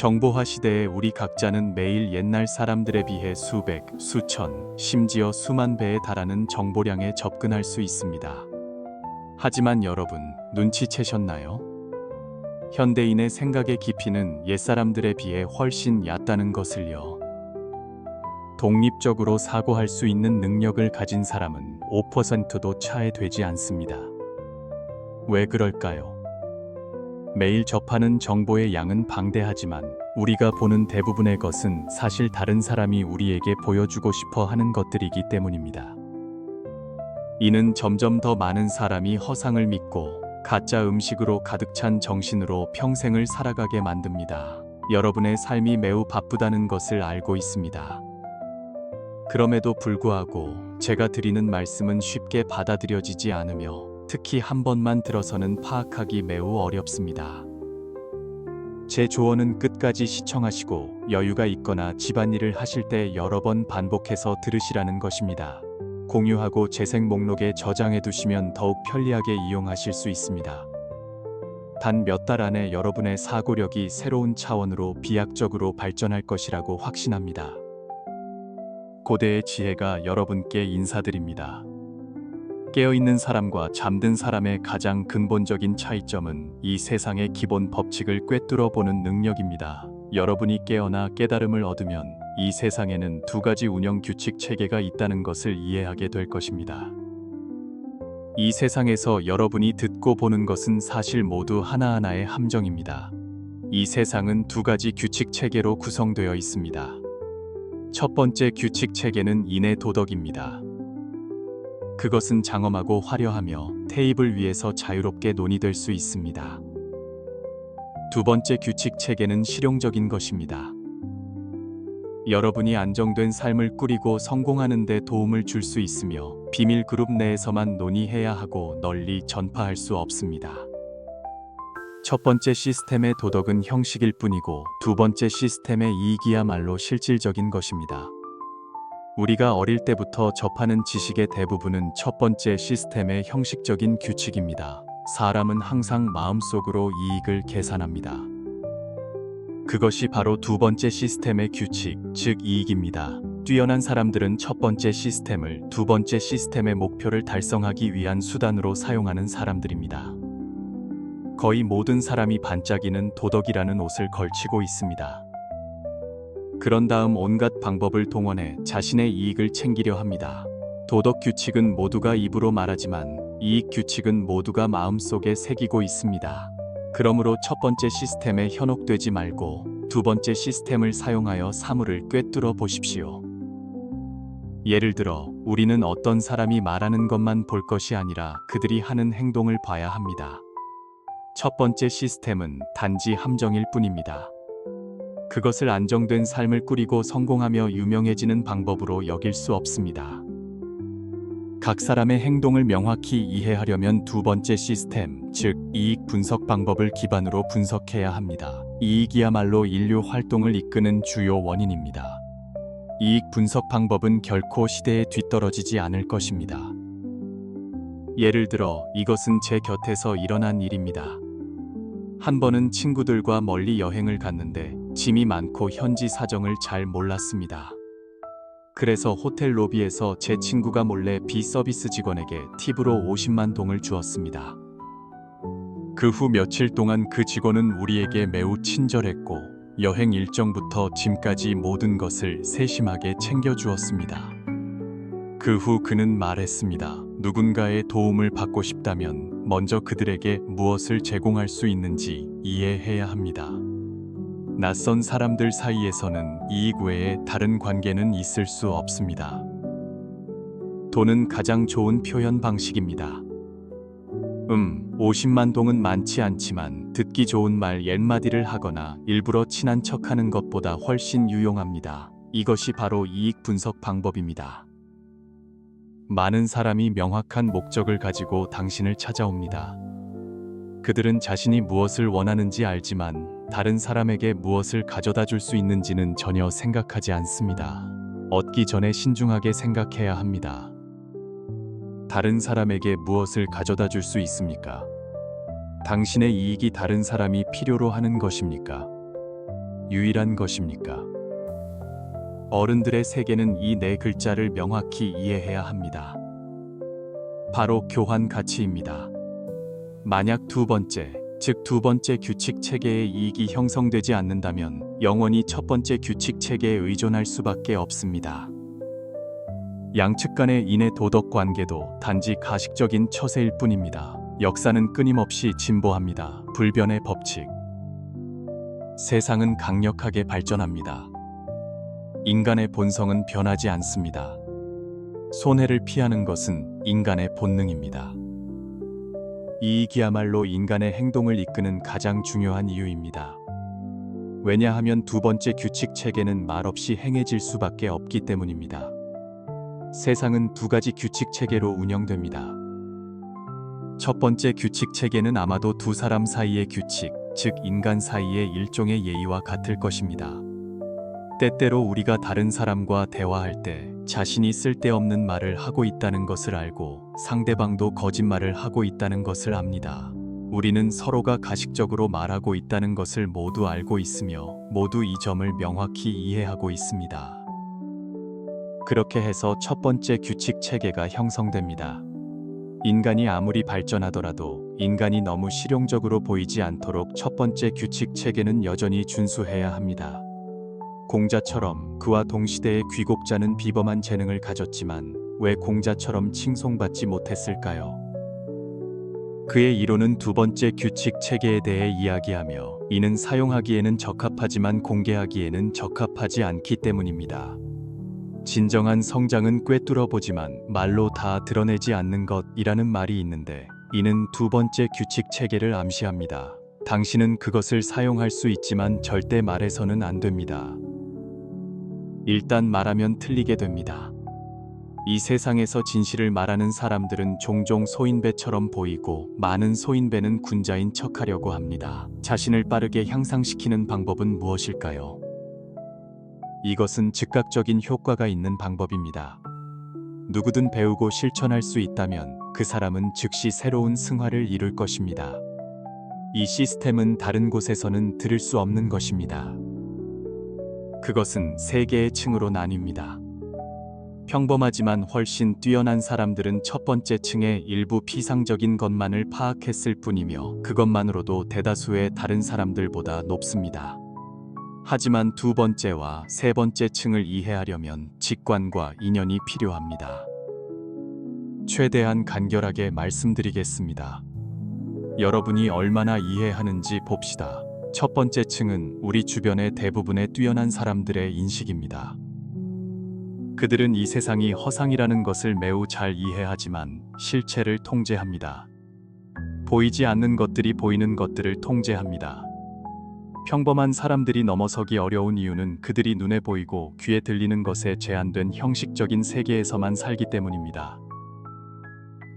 정보화 시대에 우리 각자는 매일 옛날 사람들에 비해 수백, 수천, 심지어 수만 배에 달하는 정보량에 접근할 수 있습니다. 하지만 여러분, 눈치채셨나요? 현대인의 생각의 깊이는 옛사람들에 비해 훨씬 얕다는 것을요. 독립적으로 사고할 수 있는 능력을 가진 사람은 5%도 차에 되지 않습니다. 왜 그럴까요? 매일 접하는 정보의 양은 방대하지만 우리가 보는 대부분의 것은 사실 다른 사람이 우리에게 보여주고 싶어 하는 것들이기 때문입니다. 이는 점점 더 많은 사람이 허상을 믿고 가짜 음식으로 가득 찬 정신으로 평생을 살아가게 만듭니다. 여러분의 삶이 매우 바쁘다는 것을 알고 있습니다. 그럼에도 불구하고 제가 드리는 말씀은 쉽게 받아들여지지 않으며 특히 한 번만 들어서는 파악하기 매우 어렵습니다. 제 조언은 끝까지 시청하시고 여유가 있거나 집안일을 하실 때 여러 번 반복해서 들으시라는 것입니다. 공유하고 재생 목록에 저장해 두시면 더욱 편리하게 이용하실 수 있습니다. 단 몇 달 안에 여러분의 사고력이 새로운 차원으로 비약적으로 발전할 것이라고 확신합니다. 고대의 지혜가 여러분께 인사드립니다. 깨어있는 사람과 잠든 사람의 가장 근본적인 차이점은 이 세상의 기본 법칙을 꿰뚫어 보는 능력입니다. 여러분이 깨어나 깨달음을 얻으면 이 세상에는 두 가지 운영 규칙 체계가 있다는 것을 이해하게 될 것입니다. 이 세상에서 여러분이 듣고 보는 것은 사실 모두 하나하나의 함정입니다. 이 세상은 두 가지 규칙 체계로 구성되어 있습니다. 첫 번째 규칙 체계는 인의 도덕입니다. 그것은 장엄하고 화려하며 테이블 위에서 자유롭게 논의될 수 있습니다. 두 번째 규칙 체계는 실용적인 것입니다. 여러분이 안정된 삶을 꾸리고 성공하는 데 도움을 줄 수 있으며 비밀 그룹 내에서만 논의해야 하고 널리 전파할 수 없습니다. 첫 번째 시스템의 도덕은 형식일 뿐이고 두 번째 시스템의 이익이야말로 실질적인 것입니다. 우리가 어릴 때부터 접하는 지식의 대부분은 첫 번째 시스템의 형식적인 규칙입니다. 사람은 항상 마음속으로 이익을 계산합니다. 그것이 바로 두 번째 시스템의 규칙, 즉 이익입니다. 뛰어난 사람들은 첫 번째 시스템을 두 번째 시스템의 목표를 달성하기 위한 수단으로 사용하는 사람들입니다. 거의 모든 사람이 반짝이는 도덕이라는 옷을 걸치고 있습니다. 그런 다음 온갖 방법을 동원해 자신의 이익을 챙기려 합니다. 도덕 규칙은 모두가 입으로 말하지만 이익 규칙은 모두가 마음속에 새기고 있습니다. 그러므로 첫 번째 시스템에 현혹되지 말고 두 번째 시스템을 사용하여 사물을 꿰뚫어 보십시오. 예를 들어 우리는 어떤 사람이 말하는 것만 볼 것이 아니라 그들이 하는 행동을 봐야 합니다. 첫 번째 시스템은 단지 함정일 뿐입니다. 그것을 안정된 삶을 꾸리고 성공하며 유명해지는 방법으로 여길 수 없습니다. 각 사람의 행동을 명확히 이해하려면 두 번째 시스템, 즉 이익 분석 방법을 기반으로 분석해야 합니다. 이익이야말로 인류 활동을 이끄는 주요 원인입니다. 이익 분석 방법은 결코 시대에 뒤떨어지지 않을 것입니다. 예를 들어 이것은 제 곁에서 일어난 일입니다. 한 번은 친구들과 멀리 여행을 갔는데 짐이 많고 현지 사정을 잘 몰랐습니다. 그래서 호텔 로비에서 제 친구가 몰래 비서비스 직원에게 팁으로 50만 동을 주었습니다. 그 후 며칠 동안 그 직원은 우리에게 매우 친절했고 여행 일정부터 짐까지 모든 것을 세심하게 챙겨주었습니다. 그 후 그는 말했습니다. 누군가의 도움을 받고 싶다면 먼저 그들에게 무엇을 제공할 수 있는지 이해해야 합니다. 낯선 사람들 사이에서는 이익 외에 다른 관계는 있을 수 없습니다. 돈은 가장 좋은 표현 방식입니다. 50만 동은 많지 않지만 듣기 좋은 말 옛마디를 하거나 일부러 친한 척하는 것보다 훨씬 유용합니다. 이것이 바로 이익 분석 방법입니다. 많은 사람이 명확한 목적을 가지고 당신을 찾아옵니다. 그들은 자신이 무엇을 원하는지 알지만 다른 사람에게 무엇을 가져다 줄 수 있는지는 전혀 생각하지 않습니다. 얻기 전에 신중하게 생각해야 합니다. 다른 사람에게 무엇을 가져다 줄 수 있습니까? 당신의 이익이 다른 사람이 필요로 하는 것입니까? 유일한 것입니까? 어른들의 세계는 이 네 글자를 명확히 이해해야 합니다. 바로 교환 가치입니다. 만약 두 번째, 즉 두 번째 규칙 체계의 이익이 형성되지 않는다면 영원히 첫 번째 규칙 체계에 의존할 수밖에 없습니다. 양측 간의 인의 도덕 관계도 단지 가식적인 처세일 뿐입니다. 역사는 끊임없이 진보합니다. 불변의 법칙. 세상은 강력하게 발전합니다. 인간의 본성은 변하지 않습니다. 손해를 피하는 것은 인간의 본능입니다. 이익이야말로 인간의 행동을 이끄는 가장 중요한 이유입니다. 왜냐하면 두 번째 규칙 체계는 말없이 행해질 수밖에 없기 때문입니다. 세상은 두 가지 규칙 체계로 운영됩니다. 첫 번째 규칙 체계는 아마도 두 사람 사이의 규칙, 즉 인간 사이의 일종의 예의와 같을 것입니다. 때때로 우리가 다른 사람과 대화할 때 자신이 쓸데없는 말을 하고 있다는 것을 알고 상대방도 거짓말을 하고 있다는 것을 압니다. 우리는 서로가 가식적으로 말하고 있다는 것을 모두 알고 있으며 모두 이 점을 명확히 이해하고 있습니다. 그렇게 해서 첫 번째 규칙 체계가 형성됩니다. 인간이 아무리 발전하더라도 인간이 너무 실용적으로 보이지 않도록 첫 번째 규칙 체계는 여전히 준수해야 합니다. 공자처럼 그와 동시대의 귀곡자는 비범한 재능을 가졌지만 왜 공자처럼 칭송받지 못했을까요? 그의 이론은 두 번째 규칙 체계에 대해 이야기하며 이는 사용하기에는 적합하지만 공개하기에는 적합하지 않기 때문입니다. 진정한 성장은 꿰뚫어 보지만 말로 다 드러내지 않는 것이라는 말이 있는데 이는 두 번째 규칙 체계를 암시합니다. 당신은 그것을 사용할 수 있지만 절대 말해서는 안 됩니다. 일단 말하면 틀리게 됩니다. 이 세상에서 진실을 말하는 사람들은 종종 소인배처럼 보이고 많은 소인배는 군자인 척하려고 합니다. 자신을 빠르게 향상시키는 방법은 무엇일까요? 이것은 즉각적인 효과가 있는 방법입니다. 누구든 배우고 실천할 수 있다면 그 사람은 즉시 새로운 승화를 이룰 것입니다. 이 시스템은 다른 곳에서는 들을 수 없는 것입니다. 그것은 세 개의 층으로 나뉩니다. 평범하지만 훨씬 뛰어난 사람들은 첫 번째 층의 일부 피상적인 것만을 파악했을 뿐이며 그것만으로도 대다수의 다른 사람들보다 높습니다. 하지만 두 번째와 세 번째 층을 이해하려면 직관과 인연이 필요합니다. 최대한 간결하게 말씀드리겠습니다. 여러분이 얼마나 이해하는지 봅시다. 첫 번째 층은 우리 주변의 대부분의 뛰어난 사람들의 인식입니다. 그들은 이 세상이 허상이라는 것을 매우 잘 이해하지만 실체를 통제합니다. 보이지 않는 것들이 보이는 것들을 통제합니다. 평범한 사람들이 넘어서기 어려운 이유는 그들이 눈에 보이고 귀에 들리는 것에 제한된 형식적인 세계에서만 살기 때문입니다.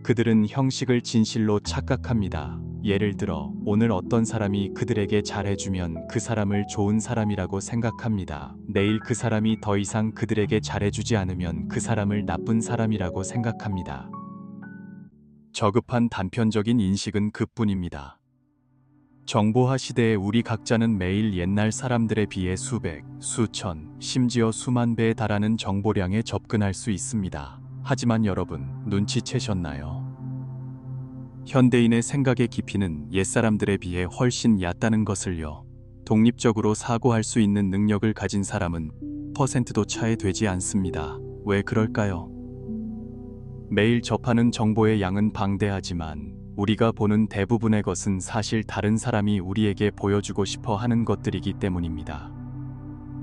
그들은 형식을 진실로 착각합니다. 예를 들어 오늘 어떤 사람이 그들에게 잘해주면 그 사람을 좋은 사람이라고 생각합니다. 내일 그 사람이 더 이상 그들에게 잘해주지 않으면 그 사람을 나쁜 사람이라고 생각합니다. 저급한 단편적인 인식은 그뿐입니다. 정보화 시대의 우리 각자는 매일 옛날 사람들에 비해 수백, 수천, 심지어 수만 배에 달하는 정보량에 접근할 수 있습니다. 하지만 여러분, 눈치채셨나요? 현대인의 생각의 깊이는 옛사람들에 비해 훨씬 얕다는 것을요. 독립적으로 사고할 수 있는 능력을 가진 사람은 %도 차에 되지 않습니다. 왜 그럴까요? 매일 접하는 정보의 양은 방대하지만 우리가 보는 대부분의 것은 사실 다른 사람이 우리에게 보여주고 싶어 하는 것들이기 때문입니다.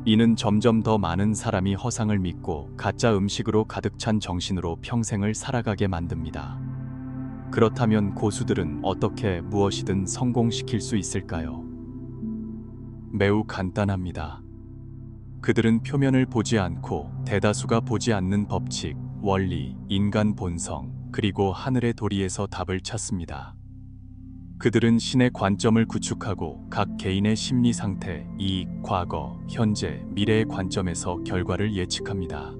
이는 점점 더 많은 사람이 허상을 믿고 가짜 음식으로 가득 찬 정신으로 평생을 살아가게 만듭니다. 그렇다면 고수들은 어떻게 무엇이든 성공시킬 수 있을까요? 매우 간단합니다. 그들은 표면을 보지 않고 대다수가 보지 않는 법칙, 원리, 인간 본성, 그리고 하늘의 도리에서 답을 찾습니다. 그들은 신의 관점을 구축하고 각 개인의 심리 상태, 이익, 과거, 현재, 미래의 관점에서 결과를 예측합니다.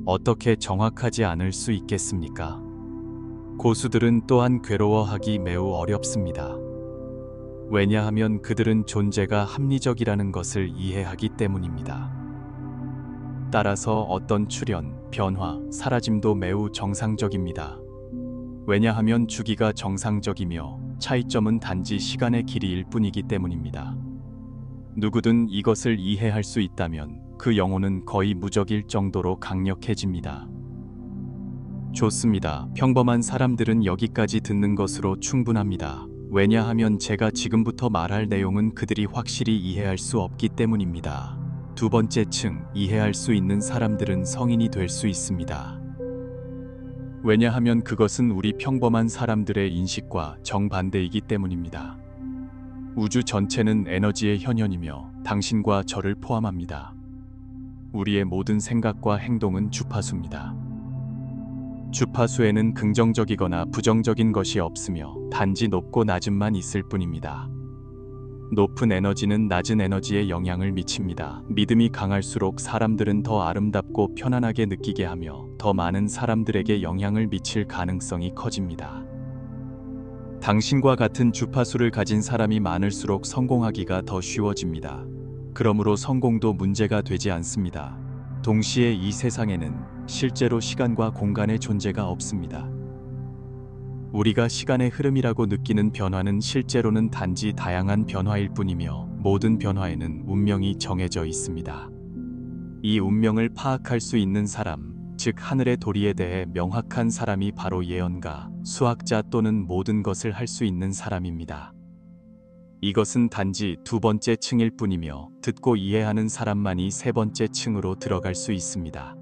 어떻게 정확하지 않을 수 있겠습니까? 고수들은 또한 괴로워하기 매우 어렵습니다. 왜냐하면 그들은 존재가 합리적이라는 것을 이해하기 때문입니다. 따라서 어떤 출현, 변화, 사라짐도 매우 정상적입니다. 왜냐하면 주기가 정상적이며 차이점은 단지 시간의 길이일 뿐이기 때문입니다. 누구든 이것을 이해할 수 있다면 그 영혼은 거의 무적일 정도로 강력해집니다. 좋습니다. 평범한 사람들은 여기까지 듣는 것으로 충분합니다. 왜냐하면 제가 지금부터 말할 내용은 그들이 확실히 이해할 수 없기 때문입니다. 두 번째 층, 이해할 수 있는 사람들은 성인이 될 수 있습니다. 왜냐하면 그것은 우리 평범한 사람들의 인식과 정반대이기 때문입니다. 우주 전체는 에너지의 현현이며 당신과 저를 포함합니다. 우리의 모든 생각과 행동은 주파수입니다. 주파수에는 긍정적이거나 부정적인 것이 없으며 단지 높고 낮음만 있을 뿐입니다. 높은 에너지는 낮은 에너지에 영향을 미칩니다. 믿음이 강할수록 사람들은 더 아름답고 편안하게 느끼게 하며 더 많은 사람들에게 영향을 미칠 가능성이 커집니다. 당신과 같은 주파수를 가진 사람이 많을수록 성공하기가 더 쉬워집니다. 그러므로 성공도 문제가 되지 않습니다. 동시에 이 세상에는 실제로 시간과 공간의 존재가 없습니다. 우리가 시간의 흐름이라고 느끼는 변화는 실제로는 단지 다양한 변화일 뿐이며 모든 변화에는 운명이 정해져 있습니다. 이 운명을 파악할 수 있는 사람, 즉 하늘의 도리에 대해 명확한 사람이 바로 예언가, 수학자 또는 모든 것을 할 수 있는 사람입니다. 이것은 단지 두 번째 층일 뿐이며 듣고 이해하는 사람만이 세 번째 층으로 들어갈 수 있습니다.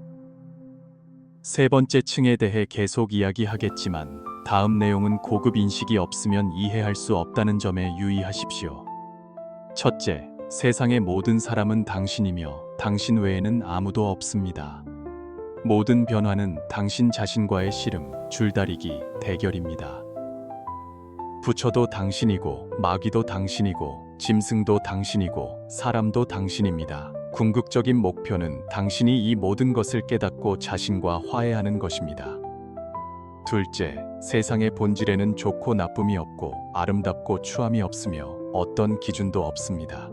세 번째 층에 대해 계속 이야기하겠지만 다음 내용은 고급 인식이 없으면 이해할 수 없다는 점에 유의하십시오. 첫째, 세상의 모든 사람은 당신이며 당신 외에는 아무도 없습니다. 모든 변화는 당신 자신과의 씨름, 줄다리기, 대결입니다. 부처도 당신이고 마귀도 당신이고 짐승도 당신이고 사람도 당신입니다. 궁극적인 목표는 당신이 이 모든 것을 깨닫고 자신과 화해하는 것입니다. 둘째, 세상의 본질에는 좋고 나쁨이 없고 아름답고 추함이 없으며 어떤 기준도 없습니다.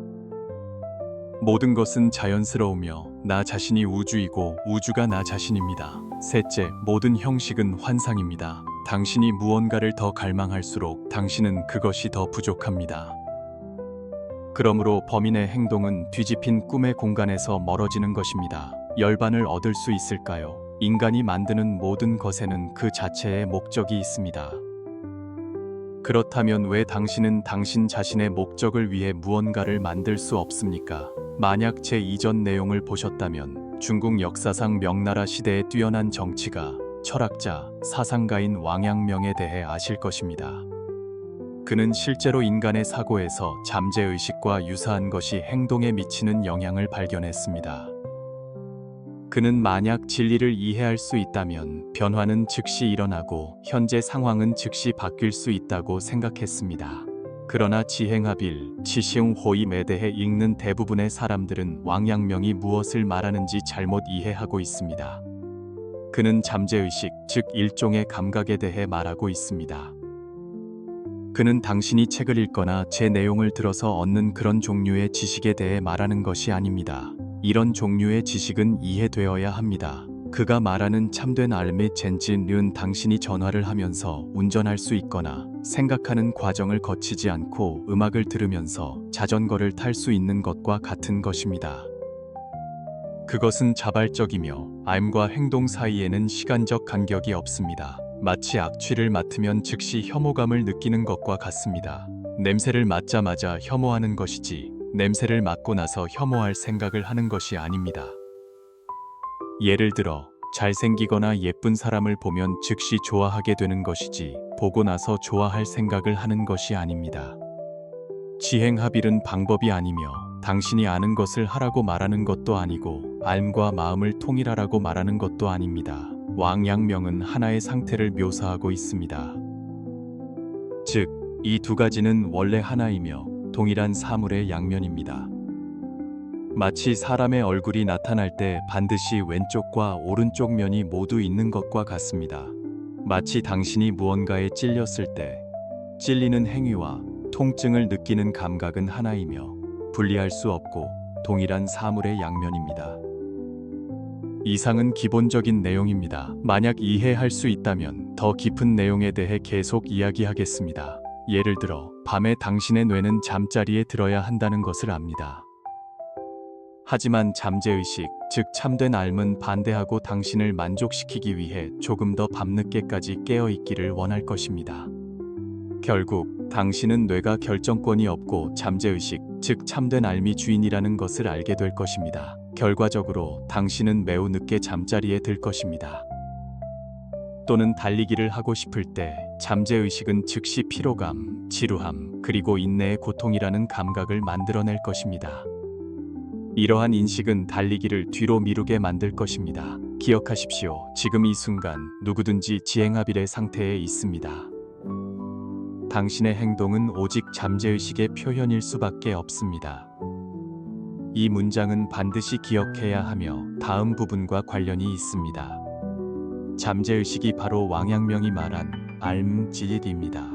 모든 것은 자연스러우며 나 자신이 우주이고 우주가 나 자신입니다. 셋째, 모든 형식은 환상입니다. 당신이 무언가를 더 갈망할수록 당신은 그것이 더 부족합니다. 그러므로 범인의 행동은 뒤집힌 꿈의 공간에서 멀어지는 것입니다. 열반을 얻을 수 있을까요? 인간이 만드는 모든 것에는 그 자체의 목적이 있습니다. 그렇다면 왜 당신은 당신 자신의 목적을 위해 무언가를 만들 수 없습니까? 만약 제 이전 내용을 보셨다면 중국 역사상 명나라 시대의 뛰어난 정치가, 철학자, 사상가인 왕양명에 대해 아실 것입니다. 그는 실제로 인간의 사고에서 잠재의식과 유사한 것이 행동에 미치는 영향을 발견했습니다. 그는 만약 진리를 이해할 수 있다면 변화는 즉시 일어나고 현재 상황은 즉시 바뀔 수 있다고 생각했습니다. 그러나 지행합일, 치시응호임에 대해 읽는 대부분의 사람들은 왕양명이 무엇을 말하는지 잘못 이해하고 있습니다. 그는 잠재의식, 즉 일종의 감각에 대해 말하고 있습니다. 그는 당신이 책을 읽거나 제 내용을 들어서 얻는 그런 종류의 지식에 대해 말하는 것이 아닙니다. 이런 종류의 지식은 이해되어야 합니다. 그가 말하는 참된 알 및 젠지는 당신이 전화를 하면서 운전할 수 있거나 생각하는 과정을 거치지 않고 음악을 들으면서 자전거를 탈 수 있는 것과 같은 것입니다. 그것은 자발적이며 알과 행동 사이에는 시간적 간격이 없습니다. 마치 악취를 맡으면 즉시 혐오감을 느끼는 것과 같습니다. 냄새를 맡자마자 혐오하는 것이지 냄새를 맡고 나서 혐오할 생각을 하는 것이 아닙니다. 예를 들어 잘생기거나 예쁜 사람을 보면 즉시 좋아하게 되는 것이지 보고 나서 좋아할 생각을 하는 것이 아닙니다. 지행합일은 방법이 아니며 당신이 아는 것을 하라고 말하는 것도 아니고 알과 마음을 통일하라고 말하는 것도 아닙니다. 왕양명은 하나의 상태를 묘사하고 있습니다. 즉, 이 두 가지는 원래 하나이며 동일한 사물의 양면입니다. 마치 사람의 얼굴이 나타날 때 반드시 왼쪽과 오른쪽 면이 모두 있는 것과 같습니다. 마치 당신이 무언가에 찔렸을 때 찔리는 행위와 통증을 느끼는 감각은 하나이며 분리할 수 없고 동일한 사물의 양면입니다. 이상은 기본적인 내용입니다. 만약 이해할 수 있다면 더 깊은 내용에 대해 계속 이야기하겠습니다. 예를 들어 밤에 당신의 뇌는 잠자리에 들어야 한다는 것을 압니다. 하지만 잠재의식, 즉 참된 삶은 반대하고 당신을 만족시키기 위해 조금 더 밤늦게까지 깨어있기를 원할 것입니다. 결국 당신은 뇌가 결정권이 없고 잠재의식, 즉 참된 삶이 주인이라는 것을 알게 될 것입니다. 결과적으로 당신은 매우 늦게 잠자리에 들 것입니다. 또는 달리기를 하고 싶을 때 잠재의식은 즉시 피로감, 지루함, 그리고 인내의 고통이라는 감각을 만들어낼 것입니다. 이러한 인식은 달리기를 뒤로 미루게 만들 것입니다. 기억하십시오. 지금 이 순간 누구든지 지행합일의 상태에 있습니다. 당신의 행동은 오직 잠재의식의 표현일 수밖에 없습니다. 이 문장은 반드시 기억해야 하며 다음 부분과 관련이 있습니다. 잠재의식이 바로 왕양명이 말한 알지입니다.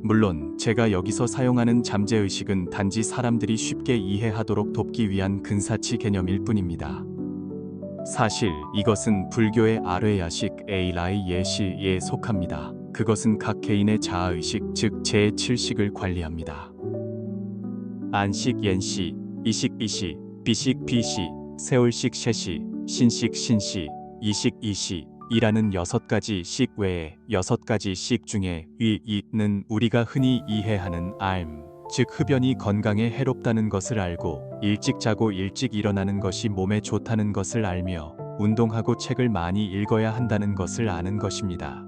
물론 제가 여기서 사용하는 잠재의식은 단지 사람들이 쉽게 이해하도록 돕기 위한 근사치 개념일 뿐입니다. 사실 이것은 불교의 아뢰야식 에이라이 예시에 속합니다. 그것은 각 개인의 자아의식, 즉 제7식을 관리합니다. 안식 옌시, 이식 이시, 비식 비시, 세월식 셰시, 신식 신시, 이식 이시 이라는 6가지 식 외에 6가지 식 중에 위이는 우리가 흔히 이해하는 알, 즉 흡연이 건강에 해롭다는 것을 알고 일찍 자고 일찍 일어나는 것이 몸에 좋다는 것을 알며 운동하고 책을 많이 읽어야 한다는 것을 아는 것입니다.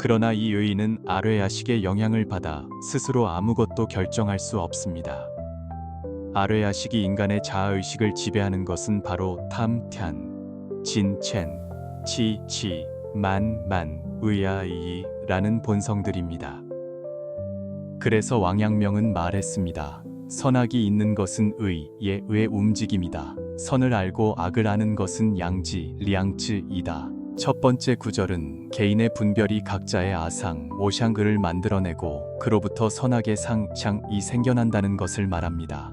그러나 이 의의는 아뢰야식의 영향을 받아 스스로 아무것도 결정할 수 없습니다. 아뢰야식이 인간의 자아의식을 지배하는 것은 바로 탐탄, 진첸, 치, 만, 의아이라는 본성들입니다. 그래서 왕양명은 말했습니다. 선악이 있는 것은 의의 움직임이다. 선을 알고 악을 아는 것은 양지, 리앙츠이다. 첫 번째 구절은 개인의 분별이 각자의 아상, 오샹을 만들어내고 그로부터 선악의 상향이 생겨난다는 것을 말합니다.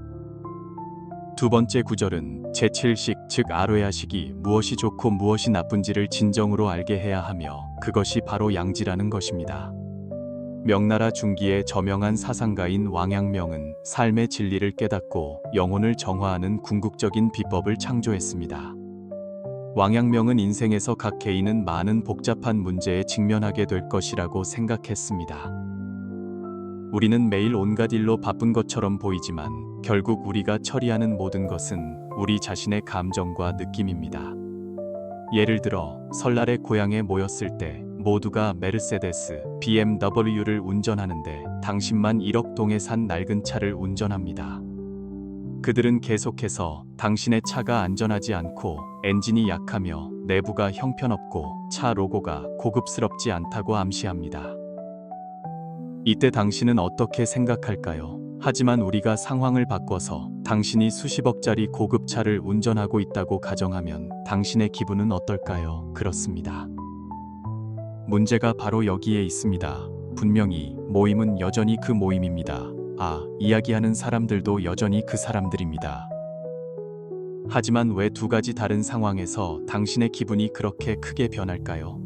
두 번째 구절은 제7식, 즉 아뢰야식이 무엇이 좋고 무엇이 나쁜지를 진정으로 알게 해야 하며 그것이 바로 양지라는 것입니다. 명나라 중기의 저명한 사상가인 왕양명은 삶의 진리를 깨닫고 영혼을 정화하는 궁극적인 비법을 창조했습니다. 왕양명은 인생에서 각 개인은 많은 복잡한 문제에 직면하게 될 것이라고 생각했습니다. 우리는 매일 온갖 일로 바쁜 것처럼 보이지만 결국 우리가 처리하는 모든 것은 우리 자신의 감정과 느낌입니다. 예를 들어 설날에 고향에 모였을 때 모두가 메르세데스, BMW를 운전하는데 당신만 1억 동에 산 낡은 차를 운전합니다. 그들은 계속해서 당신의 차가 안전하지 않고 엔진이 약하며 내부가 형편없고 차 로고가 고급스럽지 않다고 암시합니다. 이때 당신은 어떻게 생각할까요? 하지만 우리가 상황을 바꿔서 당신이 수십억짜리 고급차를 운전하고 있다고 가정하면 당신의 기분은 어떨까요? 그렇습니다. 문제가 바로 여기에 있습니다. 분명히 모임은 여전히 그 모임입니다. 이야기하는 사람들도 여전히 그 사람들입니다. 하지만 왜 두 가지 다른 상황에서 당신의 기분이 그렇게 크게 변할까요?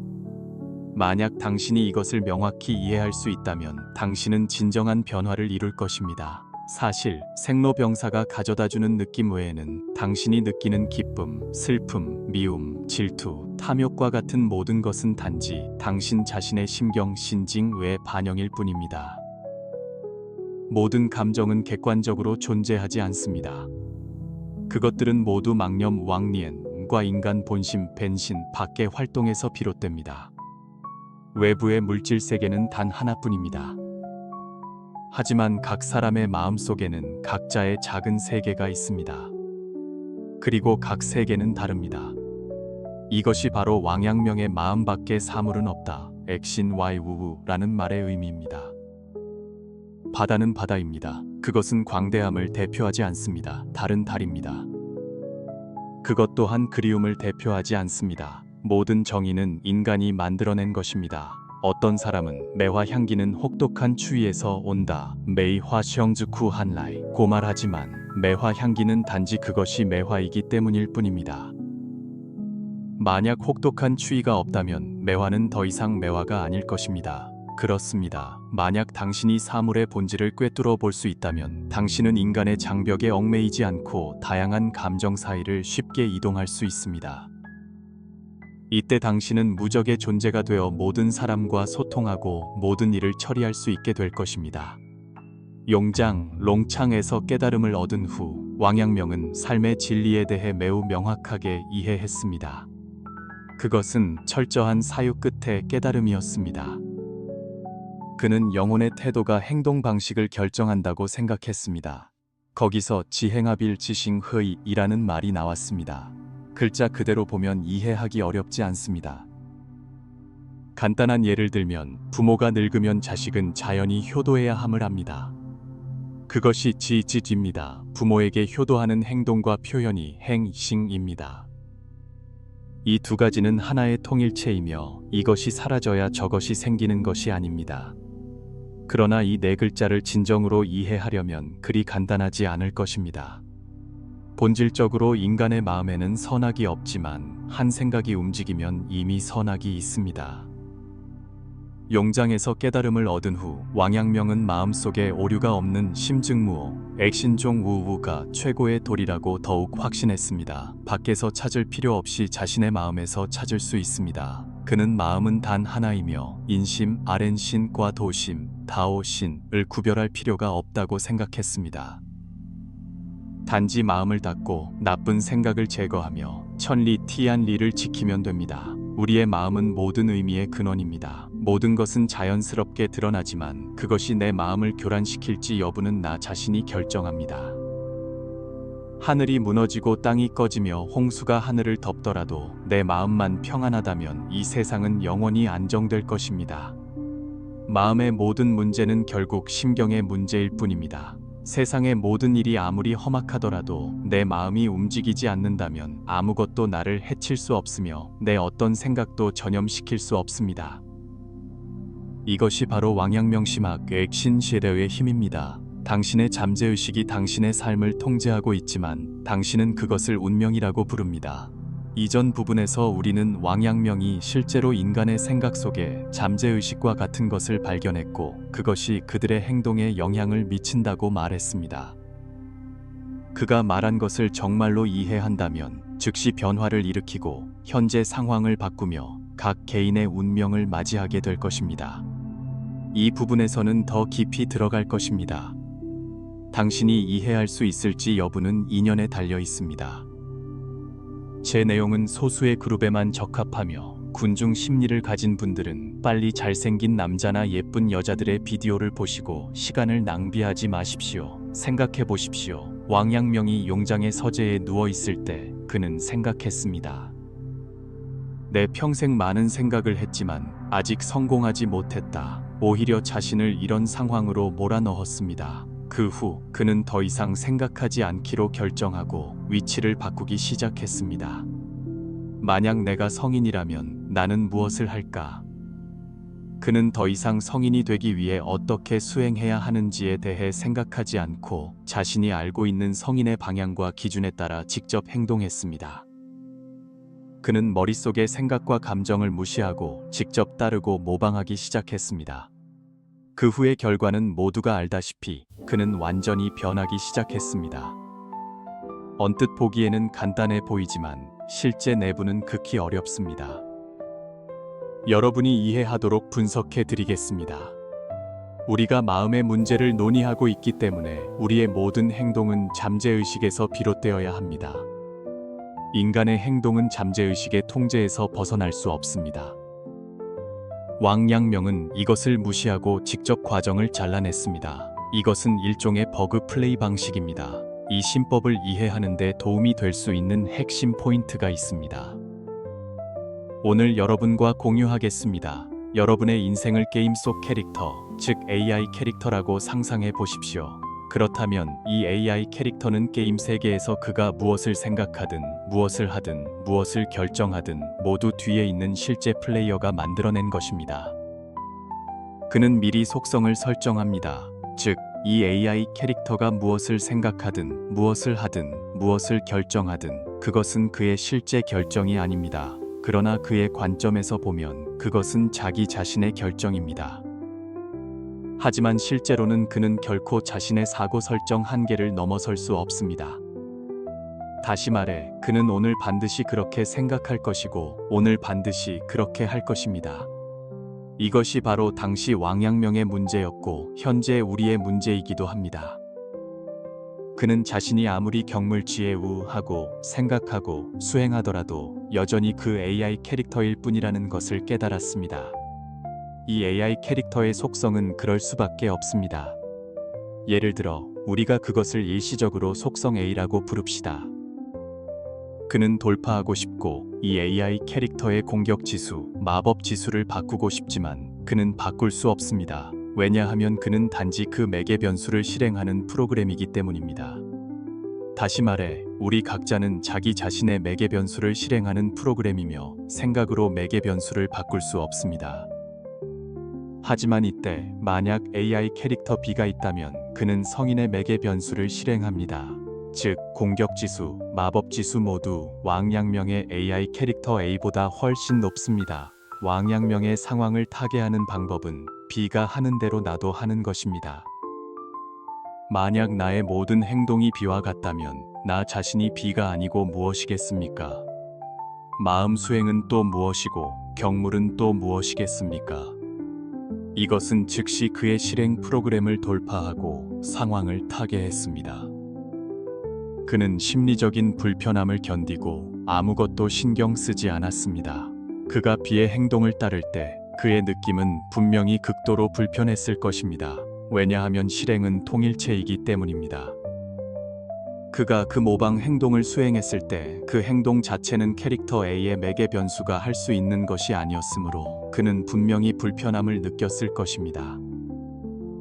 만약 당신이 이것을 명확히 이해할 수 있다면 당신은 진정한 변화를 이룰 것입니다. 사실 생로병사가 가져다주는 느낌 외에는 당신이 느끼는 기쁨, 슬픔, 미움, 질투, 탐욕과 같은 모든 것은 단지 당신 자신의 심경, 신징 외의 반영일 뿐입니다. 모든 감정은 객관적으로 존재하지 않습니다. 그것들은 모두 망념, 왕리엔과 인간 본심, 벤신 밖의 활동에서 비롯됩니다. 외부의 물질 세계는 단 하나뿐입니다. 하지만 각 사람의 마음속에는 각자의 작은 세계가 있습니다. 그리고 각 세계는 다릅니다. 이것이 바로 왕양명의 마음 밖의 사물은 없다. 액신 와이 우우라는 말의 의미입니다. 바다는 바다입니다. 그것은 광대함을 대표하지 않습니다. 달은 달입니다. 그것 또한 그리움을 대표하지 않습니다. 모든 정의는 인간이 만들어낸 것입니다. 어떤 사람은 매화 향기는 혹독한 추위에서 온다. 매화 셩즈쿠 한라이. 고말하지만 매화 향기는 단지 그것이 매화이기 때문일 뿐입니다. 만약 혹독한 추위가 없다면 매화는 더 이상 매화가 아닐 것입니다. 그렇습니다. 만약 당신이 사물의 본질을 꿰뚫어 볼 수 있다면 당신은 인간의 장벽에 얽매이지 않고 다양한 감정 사이를 쉽게 이동할 수 있습니다. 이때 당신은 무적의 존재가 되어 모든 사람과 소통하고 모든 일을 처리할 수 있게 될 것입니다. 용장, 롱창에서 깨달음을 얻은 후 왕양명은 삶의 진리에 대해 매우 명확하게 이해했습니다. 그것은 철저한 사유 끝의 깨달음이었습니다. 그는 영혼의 태도가 행동 방식을 결정한다고 생각했습니다. 거기서 지행하빌 지싱흐이라는 말이 나왔습니다. 글자 그대로 보면 이해하기 어렵지 않습니다. 간단한 예를 들면 부모가 늙으면 자식은 자연히 효도해야 함을 합니다. 그것이 지지입니다. 부모에게 효도하는 행동과 표현이 행싱입니다. 이 두 가지는 하나의 통일체이며 이것이 사라져야 저것이 생기는 것이 아닙니다. 그러나 이 네 글자를 진정으로 이해하려면 그리 간단하지 않을 것입니다. 본질적으로 인간의 마음에는 선악이 없지만 한 생각이 움직이면 이미 선악이 있습니다. 용장에서 깨달음을 얻은 후 왕양명은 마음속에 오류가 없는 심증무오, 액신종우우가 최고의 도리라고 더욱 확신했습니다. 밖에서 찾을 필요 없이 자신의 마음에서 찾을 수 있습니다. 그는 마음은 단 하나이며 인심, 아렌신과 도심, 다오신을 구별할 필요가 없다고 생각했습니다. 단지 마음을 닫고 나쁜 생각을 제거하며 천리 티안리를 지키면 됩니다. 우리의 마음은 모든 의미의 근원입니다. 모든 것은 자연스럽게 드러나지만 그것이 내 마음을 교란시킬지 여부는 나 자신이 결정합니다. 하늘이 무너지고 땅이 꺼지며 홍수가 하늘을 덮더라도 내 마음만 평안하다면 이 세상은 영원히 안정될 것입니다. 마음의 모든 문제는 결국 심경의 문제일 뿐입니다. 세상의 모든 일이 아무리 험악하더라도 내 마음이 움직이지 않는다면 아무것도 나를 해칠 수 없으며 내 어떤 생각도 전염시킬 수 없습니다. 이것이 바로 왕양명심학 액신시대의 힘입니다. 당신의 잠재의식이 당신의 삶을 통제하고 있지만 당신은 그것을 운명이라고 부릅니다. 이전 부분에서 우리는 왕양명이 실제로 인간의 생각 속에 잠재의식과 같은 것을 발견했고 그것이 그들의 행동에 영향을 미친다고 말했습니다. 그가 말한 것을 정말로 이해한다면 즉시 변화를 일으키고 현재 상황을 바꾸며 각 개인의 운명을 맞이하게 될 것입니다. 이 부분에서는 더 깊이 들어갈 것입니다. 당신이 이해할 수 있을지 여부는 인연에 달려 있습니다. 제 내용은 소수의 그룹에만 적합하며 군중 심리를 가진 분들은 빨리 잘생긴 남자나 예쁜 여자들의 비디오를 보시고 시간을 낭비하지 마십시오. 생각해 보십시오. 왕양명이 용장의 서재에 누워 있을 때 그는 생각했습니다. 내 평생 많은 생각을 했지만 아직 성공하지 못했다. 오히려 자신을 이런 상황으로 몰아넣었습니다. 그 후 그는 더 이상 생각하지 않기로 결정하고 위치를 바꾸기 시작했습니다. 만약 내가 성인이라면 나는 무엇을 할까? 그는 더 이상 성인이 되기 위해 어떻게 수행해야 하는지에 대해 생각하지 않고 자신이 알고 있는 성인의 방향과 기준에 따라 직접 행동했습니다. 그는 머릿속의 생각과 감정을 무시하고 직접 따르고 모방하기 시작했습니다. 그 후의 결과는 모두가 알다시피 그는 완전히 변하기 시작했습니다. 언뜻 보기에는 간단해 보이지만 실제 내부는 극히 어렵습니다. 여러분이 이해하도록 분석해 드리겠습니다. 우리가 마음의 문제를 논의하고 있기 때문에 우리의 모든 행동은 잠재의식에서 비롯되어야 합니다. 인간의 행동은 잠재의식의 통제에서 벗어날 수 없습니다. 왕양명은 이것을 무시하고 직접 과정을 잘라냈습니다. 이것은 일종의 버그 플레이 방식입니다. 이 심법을 이해하는 데 도움이 될 수 있는 핵심 포인트가 있습니다. 오늘 여러분과 공유하겠습니다. 여러분의 인생을 게임 속 캐릭터, 즉 AI 캐릭터라고 상상해 보십시오. 그렇다면 이 AI 캐릭터는 게임 세계에서 그가 무엇을 생각하든, 무엇을 하든, 무엇을 결정하든 모두 뒤에 있는 실제 플레이어가 만들어낸 것입니다. 그는 미리 속성을 설정합니다. 즉, 이 AI 캐릭터가 무엇을 생각하든, 무엇을 하든, 무엇을 결정하든 그것은 그의 실제 결정이 아닙니다. 그러나 그의 관점에서 보면 그것은 자기 자신의 결정입니다. 하지만 실제로는 그는 결코 자신의 사고 설정 한계를 넘어설 수 없습니다. 다시 말해, 그는 오늘 반드시 그렇게 생각할 것이고, 오늘 반드시 그렇게 할 것입니다. 이것이 바로 당시 왕양명의 문제였고, 현재 우리의 문제이기도 합니다. 그는 자신이 아무리 경물치에 우하고 생각하고 수행하더라도 여전히 그 AI 캐릭터일 뿐이라는 것을 깨달았습니다. 이 AI 캐릭터의 속성은 그럴 수밖에 없습니다. 예를 들어, 우리가 그것을 일시적으로 속성 A라고 부릅시다. 그는 돌파하고 싶고, 이 AI 캐릭터의 공격 지수, 마법 지수를 바꾸고 싶지만 그는 바꿀 수 없습니다. 왜냐하면 그는 단지 그 매개 변수를 실행하는 프로그램이기 때문입니다. 다시 말해, 우리 각자는 자기 자신의 매개 변수를 실행하는 프로그램이며 생각으로 매개 변수를 바꿀 수 없습니다. 하지만 이때 만약 AI 캐릭터 B가 있다면 그는 성인의 매개 변수를 실행합니다. 즉, 공격 지수, 마법 지수 모두 왕양명의 AI 캐릭터 A보다 훨씬 높습니다. 왕양명의 상황을 타개하는 방법은 B가 하는 대로 나도 하는 것입니다. 만약 나의 모든 행동이 B와 같다면 나 자신이 B가 아니고 무엇이겠습니까? 마음 수행은 또 무엇이고 경물은 또 무엇이겠습니까? 이것은 즉시 그의 실행 프로그램을 돌파하고 상황을 타개했습니다. 그는 심리적인 불편함을 견디고 아무것도 신경 쓰지 않았습니다. 그가 B의 행동을 따를 때 그의 느낌은 분명히 극도로 불편했을 것입니다. 왜냐하면 실행은 통일체이기 때문입니다. 그가 그 모방 행동을 수행했을 때 그 행동 자체는 캐릭터 A의 매개 변수가 할 수 있는 것이 아니었으므로 그는 분명히 불편함을 느꼈을 것입니다.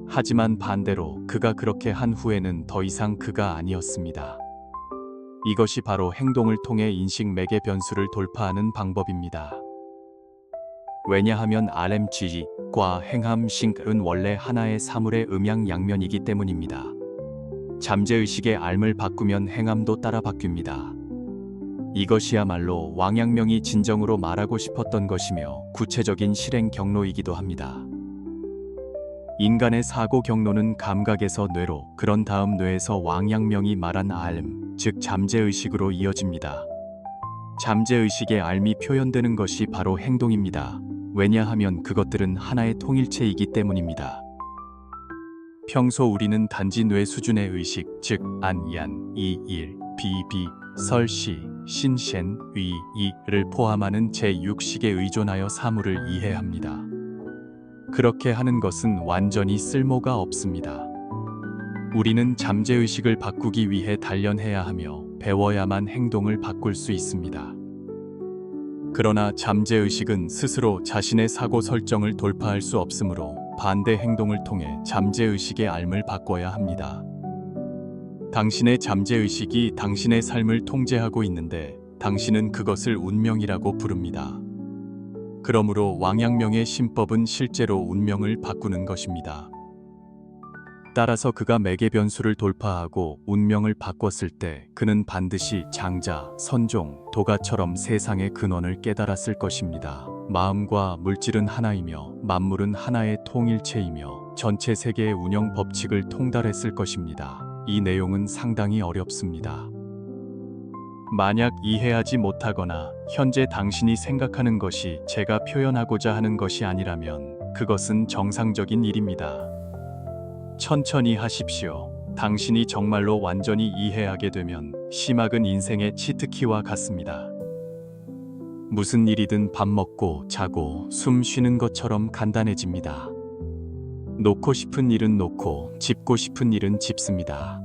하지만 반대로 그가 그렇게 한 후에는 더 이상 그가 아니었습니다. 이것이 바로 행동을 통해 인식 매개 변수를 돌파하는 방법입니다. 왜냐하면 RMG과 행함싱은 원래 하나의 사물의 음양양면이기 때문입니다. 잠재의식의 R을 바꾸면 행함도 따라 바뀝니다. 이것이야말로 왕양명이 진정으로 말하고 싶었던 것이며 구체적인 실행 경로이기도 합니다. 인간의 사고 경로는 감각에서 뇌로, 그런 다음 뇌에서 왕양명이 말한 RM, 즉 잠재의식으로 이어집니다. 잠재의식의 R이 표현되는 것이 바로 행동입니다. 왜냐하면 그것들은 하나의 통일체이기 때문입니다. 평소 우리는 단지 뇌 수준의 의식, 즉 안, 얀, 이, 일, 비, 비, 설, 시, 신, 셴, 위, 이를 포함하는 제6식에 의존하여 사물을 이해합니다. 그렇게 하는 것은 완전히 쓸모가 없습니다. 우리는 잠재의식을 바꾸기 위해 단련해야 하며 배워야만 행동을 바꿀 수 있습니다. 그러나 잠재의식은 스스로 자신의 사고 설정을 돌파할 수 없으므로 반대 행동을 통해 잠재의식의 R을 바꿔야 합니다. 당신의 잠재의식이 당신의 삶을 통제하고 있는데 당신은 그것을 운명이라고 부릅니다. 그러므로 왕양명의 신법은 실제로 운명을 바꾸는 것입니다. 따라서 그가 매개 변수를 돌파하고 운명을 바꿨을 때 그는 반드시 장자, 선종, 도가처럼 세상의 근원을 깨달았을 것입니다. 마음과 물질은 하나이며 만물은 하나의 통일체이며 전체 세계의 운영 법칙을 통달했을 것입니다. 이 내용은 상당히 어렵습니다. 만약 이해하지 못하거나 현재 당신이 생각하는 것이 제가 표현하고자 하는 것이 아니라면 그것은 정상적인 일입니다. 천천히 하십시오. 당신이 정말로 완전히 이해하게 되면 심학은 인생의 치트키와 같습니다. 무슨 일이든 밥 먹고 자고 숨 쉬는 것처럼 간단해집니다. 놓고 싶은 일은 놓고 짚고 싶은 일은 짚습니다.